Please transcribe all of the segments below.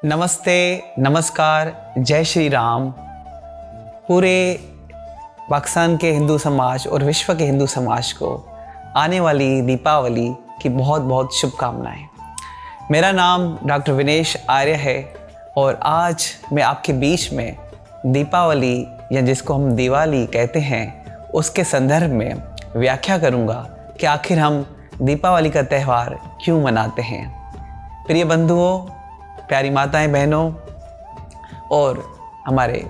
नमस्ते, नमस्कार, जय श्री राम। पूरे पाकिस्तान के हिंदू समाज और विश्व के हिंदू समाज को आने वाली दीपावली की बहुत बहुत शुभकामनाएं। मेरा नाम डॉक्टर विनेश आर्य है और आज मैं आपके बीच में दीपावली या जिसको हम दिवाली कहते हैं उसके संदर्भ में व्याख्या करूंगा कि आखिर हम दीपावली का त्यौहार क्यों मनाते हैं। प्रिय बंधुओं, प्यारी माताएं, बहनों और हमारे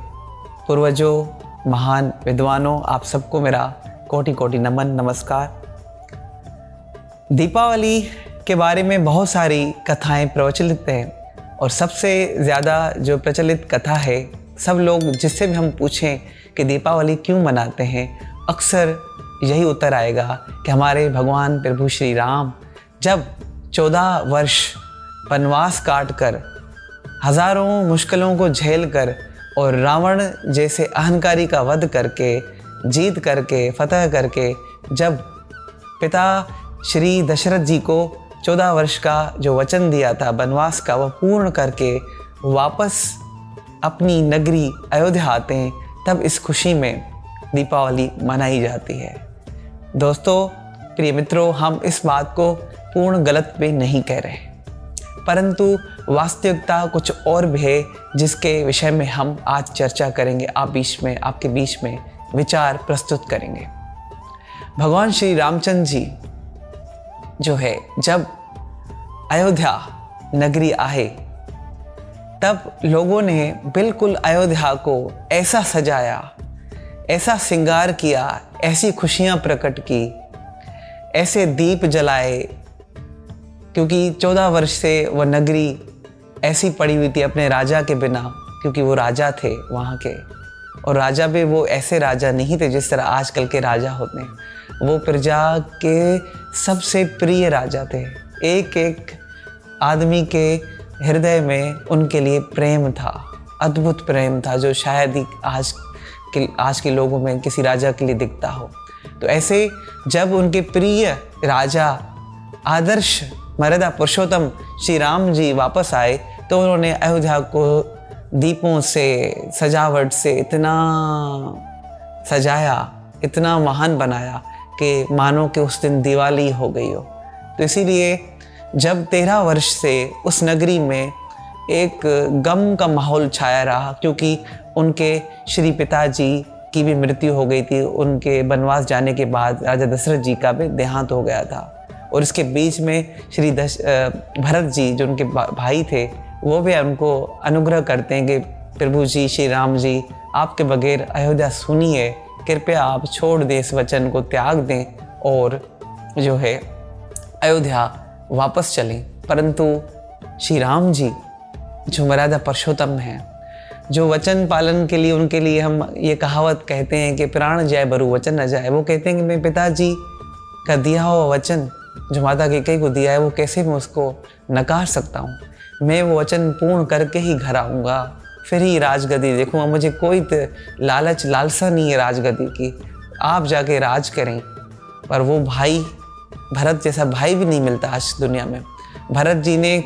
पूर्वजों, महान विद्वानों, आप सबको मेरा कोटि कोटि नमन, नमस्कार। दीपावली के बारे में बहुत सारी कथाएं प्रचलित हैं और सबसे ज़्यादा जो प्रचलित कथा है, सब लोग जिससे भी हम पूछें कि दीपावली क्यों मनाते हैं, अक्सर यही उत्तर आएगा कि हमारे भगवान प्रभु श्री राम जब 14 वर्ष वनवास काट कर, हज़ारों मुश्किलों को झेल कर और रावण जैसे अहंकारी का वध करके, जीत करके, फतह करके, जब पिता श्री दशरथ जी को 14 वर्ष का जो वचन दिया था वनवास का, वह पूर्ण करके वापस अपनी नगरी अयोध्या आते हैं, तब इस खुशी में दीपावली मनाई जाती है। दोस्तों, प्रिय मित्रों, हम इस बात को पूर्ण गलत भी नहीं कह रहे, परंतु वास्तविकता कुछ और भी है जिसके विषय में हम आज चर्चा करेंगे, आपके बीच में विचार प्रस्तुत करेंगे। भगवान श्री रामचंद्र जी जो है जब अयोध्या नगरी आए, तब लोगों ने बिल्कुल अयोध्या को ऐसा सजाया, ऐसा श्रृंगार किया, ऐसी खुशियां प्रकट की, ऐसे दीप जलाए, क्योंकि 14 वर्ष से वह नगरी ऐसी पड़ी हुई थी अपने राजा के बिना, क्योंकि वो राजा थे वहाँ के, और राजा भी वो ऐसे राजा नहीं थे जिस तरह आजकल के राजा होते हैं। वो प्रजा के सबसे प्रिय राजा थे। एक एक आदमी के हृदय में उनके लिए प्रेम था, अद्भुत प्रेम था, जो शायद ही आज के लोगों में किसी राजा के लिए दिखता हो। तो ऐसे जब उनके प्रिय राजा, आदर्श मर्यादा पुरुषोत्तम श्री राम जी वापस आए, तो उन्होंने अयोध्या को दीपों से, सजावट से इतना सजाया, इतना महान बनाया कि मानो कि उस दिन दिवाली हो गई हो। तो इसीलिए जब 13 वर्ष से उस नगरी में एक गम का माहौल छाया रहा, क्योंकि उनके श्री पिताजी की भी मृत्यु हो गई थी। उनके वनवास जाने के बाद राजा दशरथ जी का भी देहांत हो गया था, और इसके बीच में श्री भरत जी जो उनके भाई थे, वो भी उनको अनुग्रह करते हैं कि प्रभु जी, श्री राम जी, आपके बगैर अयोध्या सुनिए, कृपया आप छोड़ दें, इस वचन को त्याग दें और जो है अयोध्या वापस चलें। परंतु श्री राम जी जो मर्यादा पुरुषोत्तम हैं, जो वचन पालन के लिए, उनके लिए हम ये कहावत कहते हैं कि प्राण जाए बरु वचन न जाए। वो कहते हैं कि मैं पिताजी का दिया हुआ वचन जो माता कैकेयी को दिया है, वो कैसे मैं उसको नकार सकता हूँ। मैं वो वचन पूर्ण करके ही घर आऊँगा, फिर ही राजगद्दी देखूँगा। मुझे कोई लालसा नहीं है राजगद्दी की, आप जाके राज करें। पर वो भाई, भरत जैसा भाई भी नहीं मिलता आज दुनिया में। भरत जी ने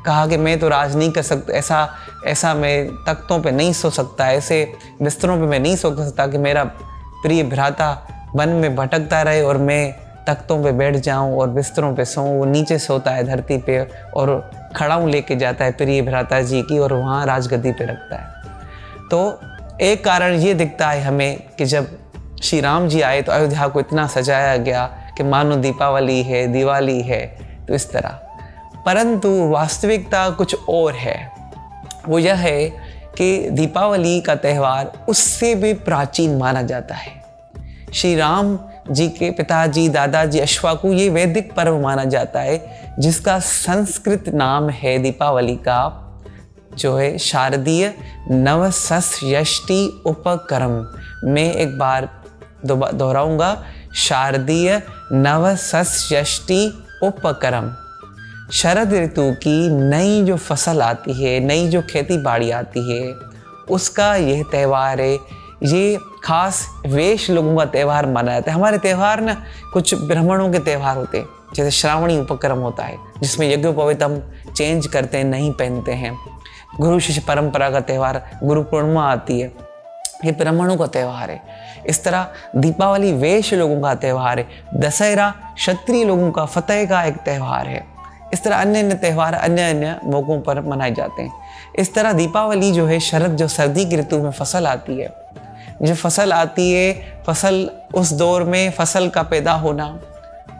कहा कि मैं तो राज नहीं कर सकता, ऐसा मैं तख्तों पे नहीं सो सकता, ऐसे बिस्तरों पे मैं नहीं सो सकता कि मेरा प्रिय भ्राता वन में भटकता रहे और मैं तख्तों पे बैठ जाऊं और बिस्तरों पे सोऊं। वो नीचे सोता है धरती पे और खड़ाऊँ लेके जाता है प्रिय भ्राता जी की और वहाँ राजगद्दी पे रखता है। तो एक कारण ये दिखता है हमें कि जब श्री राम जी आए तो अयोध्या को इतना सजाया गया कि मानो दीपावली है, दिवाली है, तो इस तरह। परंतु वास्तविकता कुछ और है। वो यह है कि दीपावली का त्यौहार उससे भी प्राचीन माना जाता है। श्री राम जी के पिताजी, दादाजी अश्वाकू, ये वैदिक पर्व माना जाता है, जिसका संस्कृत नाम है दीपावली का, जो है शारदीय नवसष्ठी उपक्रम। मैं एक बार दोहराऊंगा, शारदीय नवसष्ठी उपक्रम। शरद ऋतु की नई जो फसल आती है, नई जो खेती बाड़ी आती है, उसका यह त्यौहार है। ये खास वेश लोगों का त्यौहार माना जाता है। हमारे त्यौहार ना कुछ ब्राह्मणों के त्यौहार होते हैं, जैसे श्रावणी उपक्रम होता है जिसमें यज्ञोपवीत हम चेंज करते हैं, नहीं पहनते हैं। गुरु शिष्य परंपरा का त्यौहार, गुरु पूर्णिमा आती है, ये ब्राह्मणों का त्यौहार है। इस तरह दीपावली वैश्य लोगों का त्यौहार है, दशहरा क्षत्रिय लोगों का फतेह का एक त्यौहार है। इस तरह अन्य अन्य त्यौहार अन्य अन्य मौक़ों पर मनाए जाते हैं। इस तरह दीपावली जो है शरद, जो सर्दी की ऋतु में फसल आती है, जो फसल आती है, फसल उस दौर में फसल का पैदा होना,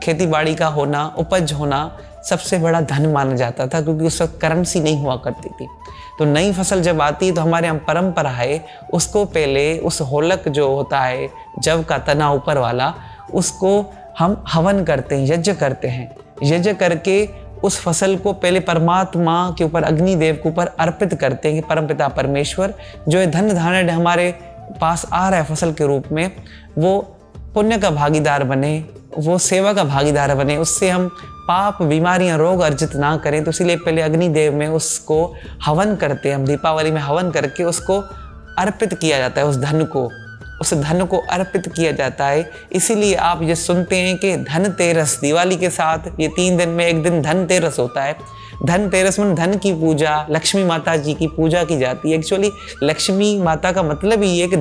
खेती बाड़ी का होना, उपज होना सबसे बड़ा धन माना जाता था, क्योंकि उस वक्त करेंसी नहीं हुआ करती थी। तो नई फसल जब आती है तो हमारे यहाँ परंपरा है, उसको पहले उस होलक जो होता है जव का तना ऊपर वाला, उसको हम हवन करते हैं, यज्ञ करते हैं। यज्ञ करके उस फसल को पहले परमात्मा के ऊपर, अग्निदेव के ऊपर अर्पित करते हैं कि परमपिता परमेश्वर जो है धन धान्य हमारे पास आ रहा है फसल के रूप में, वो पुण्य का भागीदार बने, वो सेवा का भागीदार बने, उससे हम पाप, बीमारियां, रोग अर्जित ना करें। तो इसीलिए पहले अग्निदेव में उसको हवन करते हैं हम। दीपावली में हवन करके उसको अर्पित किया जाता है, उस धन को, उस धन को अर्पित किया जाता है। इसीलिए आप ये सुनते हैं कि धनतेरस, दिवाली के साथ ये 3 दिन में एक दिन धनतेरस होता है। धनतेरस में धन की पूजा, लक्ष्मी माता जी की पूजा की जाती है। एक्चुअली लक्ष्मी माता का मतलब ही है कि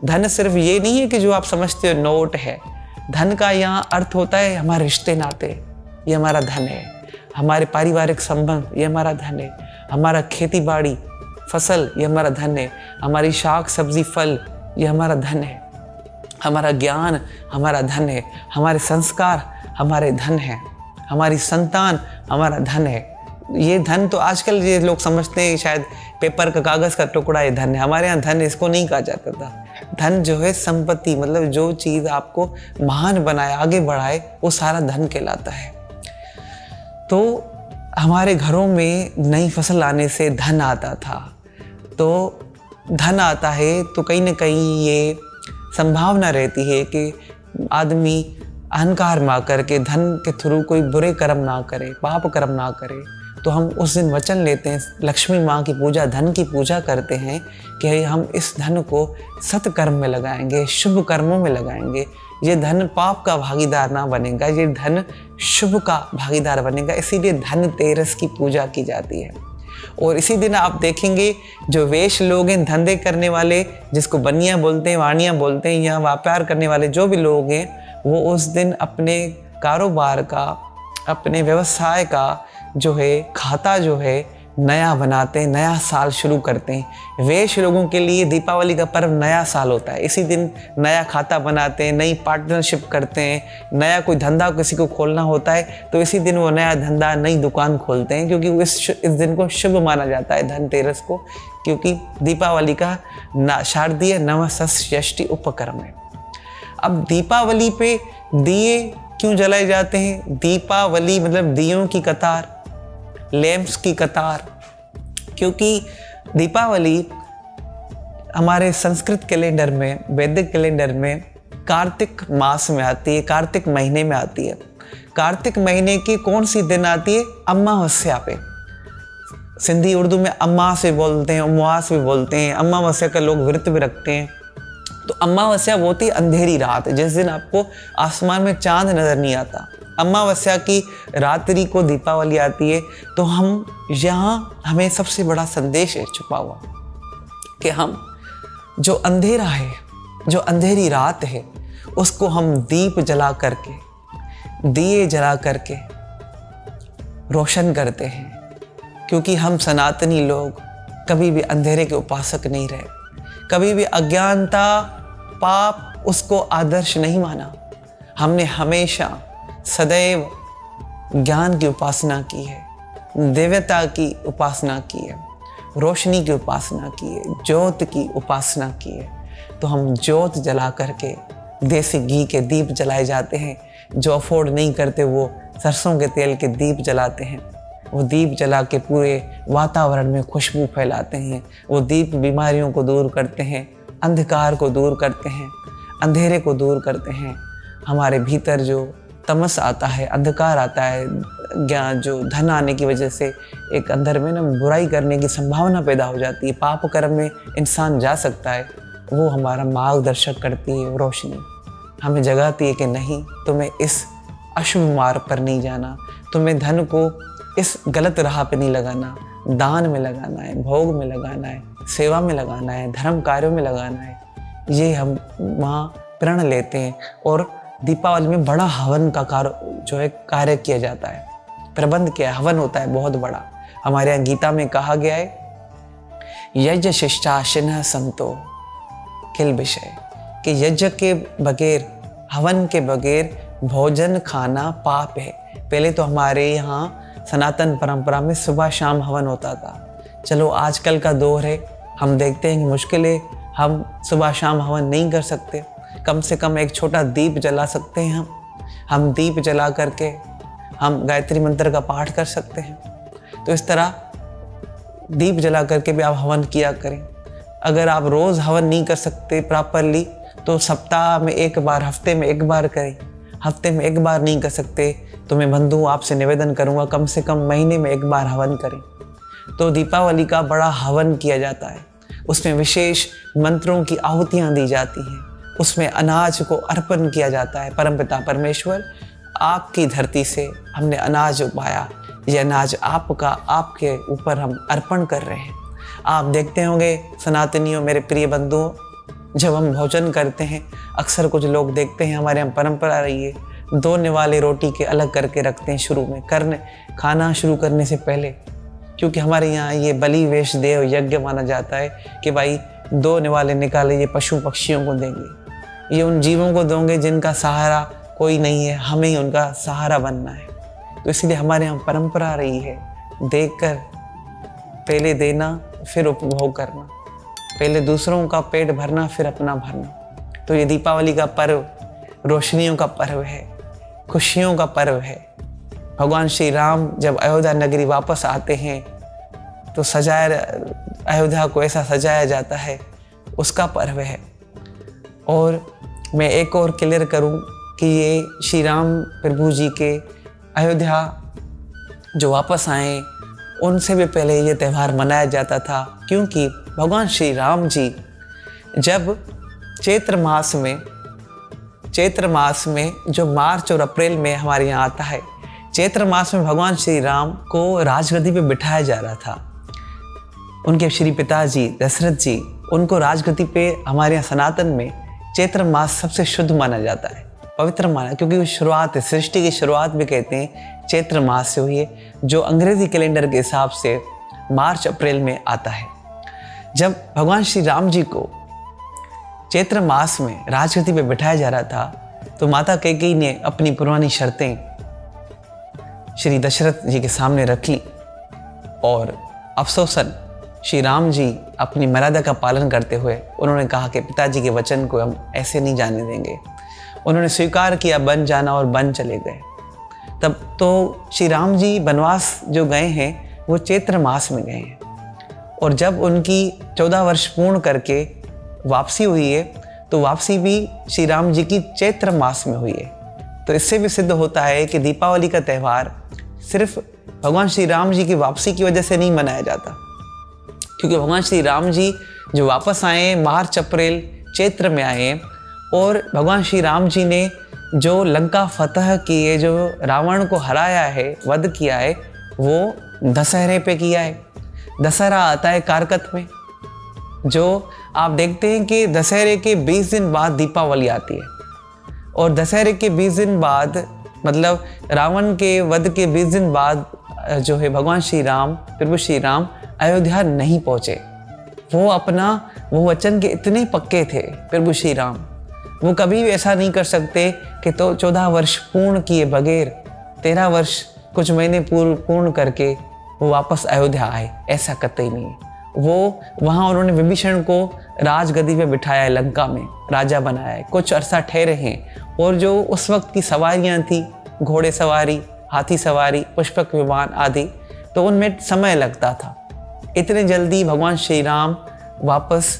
धन सिर्फ ये नहीं है कि जो आप समझते हो नोट है। धन का यहाँ अर्थ होता है हमारे रिश्ते नाते, ये हमारा धन है। हमारे पारिवारिक संबंध, ये हमारा धन है। हमारा खेती बाड़ी, फसल, ये हमारा धन है। हमारी शाक सब्जी, फल, ये हमारा धन है। हमारा ज्ञान हमारा धन है। हमारे संस्कार हमारे धन है। हमारी संतान हमारा धन है। ये धन तो आजकल ये लोग समझते हैं शायद पेपर का, कागज़ का टुकड़ा ये धन है। हमारे यहाँ धन इसको नहीं कहा जाता था। धन जो है संपत्ति, मतलब जो चीज़ आपको महान बनाए, आगे बढ़ाए, वो सारा धन कहलाता है। तो हमारे घरों में नई फसल आने से धन आता था। तो धन आता है तो कहीं ना कहीं ये संभावना रहती है कि आदमी अहंकार ना करके धन के थ्रू कोई बुरे कर्म ना करे, पाप कर्म ना करे। तो हम उस दिन वचन लेते हैं, लक्ष्मी माँ की पूजा, धन की पूजा करते हैं कि हम इस धन को सत्कर्म में लगाएंगे, शुभ कर्मों में लगाएंगे। ये धन पाप का भागीदार ना बनेगा, ये धन शुभ का भागीदार बनेगा। इसीलिए धनतेरस की पूजा की जाती है। और इसी दिन आप देखेंगे जो वैश्य लोग हैं, धंधे करने वाले, जिसको बनिया बोलते हैं, वाणियाँ बोलते हैं, या व्यापार करने वाले जो भी लोग हैं, वो उस दिन अपने कारोबार का, अपने व्यवसाय का जो है खाता जो है नया बनाते हैं, नया साल शुरू करते हैं। वैश्य लोगों के लिए दीपावली का पर्व नया साल होता है। इसी दिन नया खाता बनाते हैं, नई पार्टनरशिप करते हैं। नया कोई धंधा किसी को खोलना होता है तो इसी दिन वो नया धंधा, नई दुकान खोलते हैं, क्योंकि इस दिन को शुभ माना जाता है, धनतेरस को, क्योंकि दीपावली का शारदीय नवषष्ठी उपक्रम है। अब दीपावली पे दिए क्यों जलाए जाते हैं? दीपावली मतलब दियों की कतार, लैंप्स की कतार, क्योंकि दीपावली हमारे संस्कृत कैलेंडर में, वैदिक कैलेंडर में कार्तिक मास में आती है, कार्तिक महीने में आती है। कार्तिक महीने की कौन सी दिन आती है? अमावस्या पे। सिंधी उर्दू में अम्मा से बोलते हैं, उपवास भी बोलते हैं। अमावस्या का लोग व्रत भी रखते हैं। तो अमावस्या वो होती है अंधेरी रात, जिस दिन आपको आसमान में चांद नज़र नहीं आता। अमावस्या की रात्रि को दीपावली आती है। तो हम यहाँ, हमें सबसे बड़ा संदेश है छुपा हुआ कि हम जो अंधेरा है, जो अंधेरी रात है, उसको हम दीप जला करके, दिए जला करके रोशन करते हैं। क्योंकि हम सनातनी लोग कभी भी अंधेरे के उपासक नहीं रहे, कभी भी अज्ञानता, पाप, उसको आदर्श नहीं माना। हमने हमेशा सदैव ज्ञान की उपासना की है, दिव्यता की उपासना की है, रोशनी की उपासना की है, ज्योत की उपासना की है। तो हम ज्योत जला करके, देसी घी के दीप जलाए जाते हैं। जो अफोर्ड नहीं करते वो सरसों के तेल के दीप जलाते हैं। वो दीप जला के पूरे वातावरण में खुशबू फैलाते हैं। वो दीप बीमारियों को दूर करते हैं, अंधकार को दूर करते हैं, अंधेरे को दूर करते हैं। हमारे भीतर जो तमस आता है, अंधकार आता है, ज्ञान जो धन आने की वजह से एक अंदर में ना बुराई करने की संभावना पैदा हो जाती है, पाप कर्म में इंसान जा सकता है, वो हमारा मार्गदर्शक करती है रोशनी। हमें जगाती है कि नहीं, तुम्हें इस अशुभ मार्ग पर नहीं जाना, तुम्हें धन को इस गलत राह पे नहीं लगाना, दान में लगाना है, भोग में लगाना है, सेवा में लगाना है, धर्म कार्यों में लगाना है, ये हम वहाँ प्रण लेते हैं। और दीपावली में बड़ा हवन का कार्य किया जाता है, प्रबंध किया है, हवन होता है बहुत बड़ा। हमारे यहाँ गीता में कहा गया है यज्ञ शिष्टाशिन संतो किल विषय, कि यज्ञ के बगैर, हवन के बगैर भोजन खाना पाप है। पहले तो हमारे यहाँ सनातन परंपरा में सुबह शाम हवन होता था। चलो आजकल का दौर है, हम देखते हैं कि मुश्किल है, हम सुबह शाम हवन नहीं कर सकते। कम से कम एक छोटा दीप जला सकते हैं हम दीप जला करके हम गायत्री मंत्र का पाठ कर सकते हैं। तो इस तरह दीप जला करके भी आप हवन किया करें। अगर आप रोज़ हवन नहीं कर सकते प्रॉपरली तो सप्ताह में एक बार, हफ्ते में एक बार करें। हफ्ते में एक बार नहीं कर सकते तो मैं बंधु आपसे निवेदन करूंगा कम से कम महीने में एक बार हवन करें। तो दीपावली का बड़ा हवन किया जाता है, उसमें विशेष मंत्रों की आहुतियाँ दी जाती हैं, उसमें अनाज को अर्पण किया जाता है। परमपिता परमेश्वर, आपकी धरती से हमने अनाज उगाया, ये अनाज आपका, आपके ऊपर हम अर्पण कर रहे हैं। आप देखते होंगे सनातनियों, मेरे प्रिय बंधुओं, जब हम भोजन करते हैं अक्सर कुछ लोग देखते हैं, हमारे यहाँ परंपरा रही है, 2 निवाले रोटी के अलग करके रखते हैं शुरू में, खाना शुरू करने से पहले, क्योंकि हमारे यहाँ ये बलि वेश देव यज्ञ माना जाता है कि भाई 2 निवाले निकाले, ये पशु पक्षियों को देंगे, ये उन जीवों को दोगे जिनका सहारा कोई नहीं है, हमें ही उनका सहारा बनना है। तो इसलिए हमारे यहाँ परंपरा रही है, देखकर पहले देना फिर उपभोग करना, पहले दूसरों का पेट भरना फिर अपना भरना। तो ये दीपावली का पर्व रोशनियों का पर्व है, खुशियों का पर्व है। भगवान श्री राम जब अयोध्या नगरी वापस आते हैं तो अयोध्या को ऐसा सजाया जाता है, उसका पर्व है। और मैं एक और क्लियर करूं कि ये श्री राम प्रभु जी के अयोध्या जो वापस आए उनसे भी पहले ये त्यौहार मनाया जाता था, क्योंकि भगवान श्री राम जी जब चैत्र मास में जो मार्च और अप्रैल में हमारे यहाँ आता है, चैत्र मास में भगवान श्री राम को राजगद्दी पे बिठाया जा रहा था। उनके श्री पिताजी दशरथ जी, उनको राजगद्दी पे हमारे यहाँ सनातन में चैत्र मास सबसे शुद्ध माना जाता है, पवित्र माना, क्योंकि वो शुरुआत है, सृष्टि की शुरुआत भी कहते हैं चैत्र मास से हुई है, जो अंग्रेजी कैलेंडर के हिसाब से मार्च अप्रैल में आता है। जब भगवान श्री राम जी को चैत्र मास में राजगद्दी पे बिठाया जा रहा था तो माता कैकेयी ने अपनी पुरानी शर्तें श्री दशरथ जी के सामने रखी और अफसोसन श्री राम जी अपनी मर्यादा का पालन करते हुए उन्होंने कहा कि पिताजी के वचन को हम ऐसे नहीं जाने देंगे। उन्होंने स्वीकार किया वन जाना और वन चले गए। तब तो श्री राम जी वनवास जो गए हैं वो चैत्र मास में गए हैं, और जब उनकी 14 वर्ष पूर्ण करके वापसी हुई है तो वापसी भी श्री राम जी की चैत्र मास में हुई है। तो इससे भी सिद्ध होता है कि दीपावली का त्यौहार सिर्फ भगवान श्री राम जी की वापसी की वजह से नहीं मनाया जाता, क्योंकि भगवान श्री राम जी जो वापस आए मार्च अप्रैल चैत्र में आए, और भगवान श्री राम जी ने जो लंका फतह की है, जो रावण को हराया है, वध किया है, वो दशहरे पे किया है। दशहरा आता है कारकत में, जो आप देखते हैं कि दशहरे के 20 दिन बाद दीपावली आती है, और दशहरे के 20 दिन बाद मतलब रावण के वध के 20 दिन बाद जो है भगवान श्री राम, प्रभु श्री राम अयोध्या नहीं पहुँचे। वो वचन के इतने पक्के थे प्रभु श्री राम, वो कभी भी ऐसा नहीं कर सकते कि तो 14 वर्ष पूर्ण किए बगैर 13 वर्ष कुछ महीने पूर्ण करके वो वापस अयोध्या आए, ऐसा कतई नहीं है। वो वहाँ उन्होंने विभीषण को राजगद्दी पे बिठाया है, लंका में राजा बनाया है, कुछ अरसा ठहरे हैं, और जो उस वक्त की सवारियाँ थी, घोड़े सवारी, हाथी सवारी, पुष्पक विमान आदि, तो उनमें समय लगता था। इतने जल्दी भगवान श्री राम वापस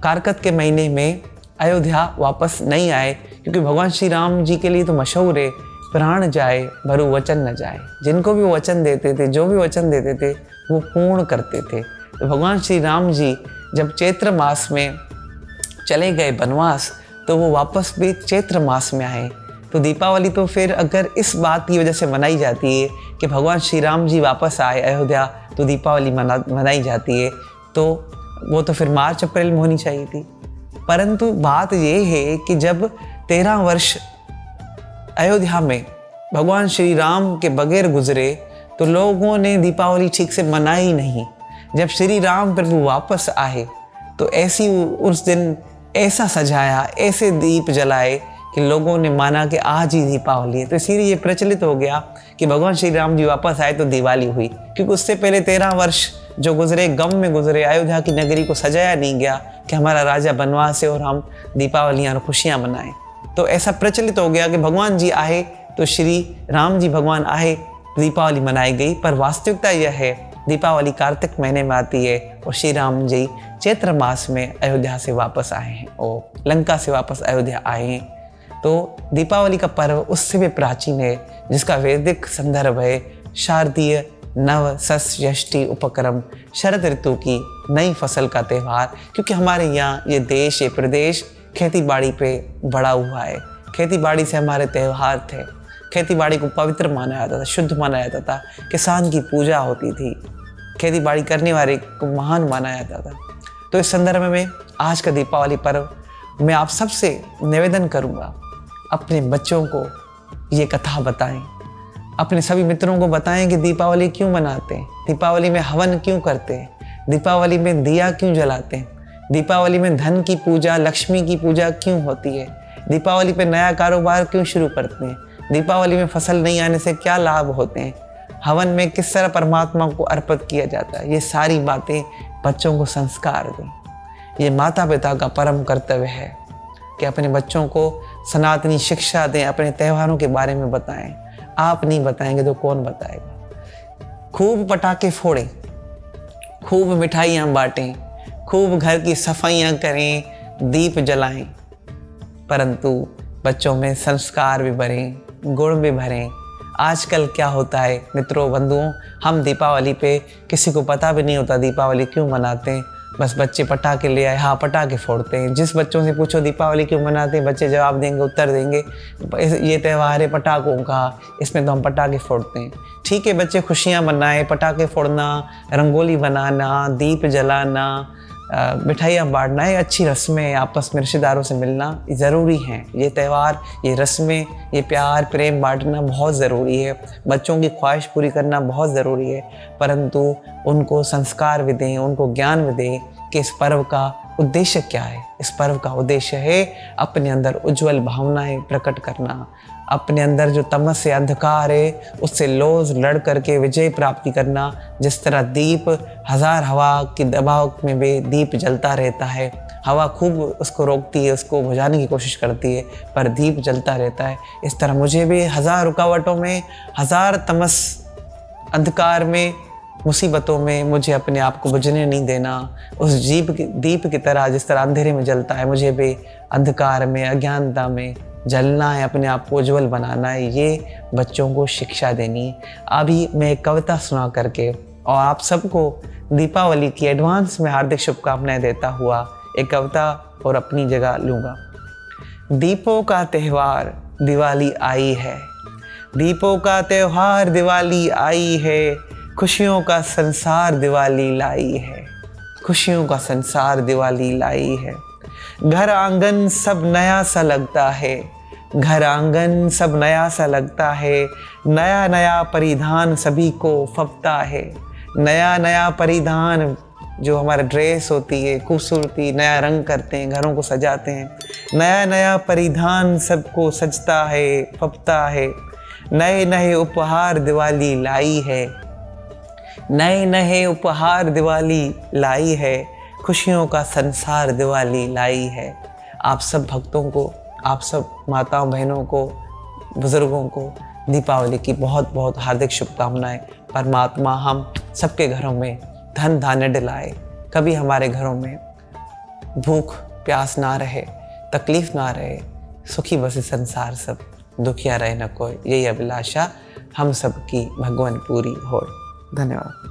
कारकत के महीने में अयोध्या वापस नहीं आए, क्योंकि भगवान श्री राम जी के लिए तो मशहूर है, प्राण जाए भरु वचन न जाए। जिनको भी वो वचन देते थे, जो भी वचन देते थे, वो पूर्ण करते थे। तो भगवान श्री राम जी जब चैत्र मास में चले गए वनवास, तो वो वापस भी चैत्र मास में आए। तो दीपावली तो फिर अगर इस बात की वजह से मनाई जाती है कि भगवान श्री राम जी वापस आए अयोध्या, तो दीपावली मनाई जाती है, तो वो तो फिर मार्च अप्रैल में होनी चाहिए थी। परंतु बात ये है कि जब 13 वर्ष अयोध्या में भगवान श्री राम के बगैर गुजरे तो लोगों ने दीपावली ठीक से मनाई नहीं। जब श्री राम प्रभु वापस आए तो ऐसी उस दिन ऐसा सजाया, ऐसे दीप जलाए कि लोगों ने माना कि आज ही दीपावली है। तो इसीलिए ये प्रचलित हो गया कि भगवान श्री राम जी वापस आए तो दिवाली हुई, क्योंकि उससे पहले 13 वर्ष जो गुजरे गम में गुजरे, अयोध्या की नगरी को सजाया नहीं गया कि हमारा राजा बनवास है और हम दीपावलियाँ और खुशियाँ मनाएं। तो ऐसा प्रचलित हो गया कि भगवान जी आए तो श्री राम जी भगवान आए, दीपावली मनाई गई। पर वास्तविकता यह है दीपावली कार्तिक महीने में आती है और श्री राम जी चैत्र मास में अयोध्या से वापस आए हैं और लंका से वापस अयोध्या आए हैं। तो दीपावली का पर्व उससे भी प्राचीन है, जिसका वैदिक संदर्भ है शारदीय नव षष्ठी उपक्रम, शरद ऋतु की नई फसल का त्यौहार। क्योंकि हमारे यहाँ ये देश, ये प्रदेश खेती बाड़ी पे बड़ा हुआ है, खेती बाड़ी से हमारे त्यौहार थे, खेती बाड़ी को पवित्र माना जाता था, शुद्ध माना जाता था, किसान की पूजा होती थी, खेती बाड़ी करने वाले को महान माना जाता था। तो इस संदर्भ में आज का दीपावली पर्व मैं आप सबसे निवेदन करूंगा, अपने बच्चों को ये कथा बताएं, अपने सभी मित्रों को बताएं कि दीपावली क्यों मनाते हैं, दीपावली में हवन क्यों करते हैं, दीपावली में दिया क्यों जलाते हैं, दीपावली में धन की पूजा, लक्ष्मी की पूजा क्यों होती है, दीपावली पे नया कारोबार क्यों शुरू करते हैं, दीपावली में फसल नहीं आने से क्या लाभ होते हैं, हवन में किस तरह परमात्मा को अर्पित किया जाता है। ये सारी बातें बच्चों को संस्कार दें। ये माता पिता का परम कर्तव्य है कि अपने बच्चों को सनातनी शिक्षा दें, अपने त्योहारों के बारे में बताएं। आप नहीं बताएंगे तो कौन बताएगा। खूब पटाखे फोड़ें, खूब मिठाइयाँ बांटें, खूब घर की सफाइयाँ करें, दीप जलाएं, परंतु बच्चों में संस्कार भी भरें, गुण भी भरें। आजकल क्या होता है मित्रों, बंधुओं, हम दीपावली पे किसी को पता भी नहीं होता दीपावली क्यों मनाते हैं, बस बच्चे पटाखे ले आए, हाँ पटाखे फोड़ते हैं। जिस बच्चों से पूछो दीपावली क्यों मनाते हैं, बच्चे जवाब देंगे, उत्तर देंगे ये त्यौहार है पटाखों का, इसमें तो हम पटाखे फोड़ते हैं। ठीक है, बच्चे खुशियाँ मनाएं, पटाखे फोड़ना, रंगोली बनाना, दीप जलाना, मिठाइयाँ बांटना, ये अच्छी रस्में, आपस में रिश्तेदारों से मिलना ज़रूरी हैं। ये त्यौहार, ये रस्में, ये प्यार प्रेम बांटना बहुत ज़रूरी है, बच्चों की ख्वाहिश पूरी करना बहुत ज़रूरी है। परंतु उनको संस्कार भी दें, उनको ज्ञान भी दें कि इस पर्व का उद्देश्य क्या है। इस पर्व का उद्देश्य है अपने अंदर उज्जवल भावनाएं प्रकट करना, अपने अंदर जो तमस से अंधकार है उससे लोज लड़ करके विजय प्राप्ति करना। जिस तरह दीप हजार हवा के दबाव में भी दीप जलता रहता है, हवा खूब उसको रोकती है, उसको बुझाने की कोशिश करती है, पर दीप जलता रहता है। इस तरह मुझे भी हजार रुकावटों में, हजार तमस अंधकार में, मुसीबतों में मुझे अपने आप को बुझने नहीं देना। उस दीप की तरह जिस तरह अंधेरे में जलता है, मुझे भी अंधकार में, अज्ञानता में जलना है, अपने आप को उज्जवल बनाना है। ये बच्चों को शिक्षा देनी है। अभी मैं एक कविता सुना करके और आप सबको दीपावली की एडवांस में हार्दिक शुभकामनाएं देता हुआ एक कविता और अपनी जगह लूँगा। दीपों का त्यौहार दिवाली आई है, दीपों का त्यौहार दिवाली आई है, खुशियों का संसार दिवाली लाई है, खुशियों का संसार दिवाली लाई है। घर आंगन सब नया सा लगता है, घर आंगन सब नया सा लगता है, नया नया परिधान सभी को फबता है। नया नया परिधान जो हमारा ड्रेस होती है, खूबसूरती, नया रंग करते हैं, घरों को सजाते हैं। नया नया परिधान सबको सजता है, फबता है। नए नए उपहार दिवाली लाई है, नए नए उपहार दिवाली लाई है, खुशियों का संसार दिवाली लाई है। आप सब भक्तों को, आप सब माताओं बहनों को, बुज़ुर्गों को दीपावली की बहुत बहुत हार्दिक शुभकामनाएं। परमात्मा हम सबके घरों में धन धान्य दिलाए, कभी हमारे घरों में भूख प्यास ना रहे, तकलीफ ना रहे, सुखी बसे संसार सब, दुखिया रहे न कोई। यही अभिलाषा हम सबकी भगवान पूरी हो। धन्यवाद।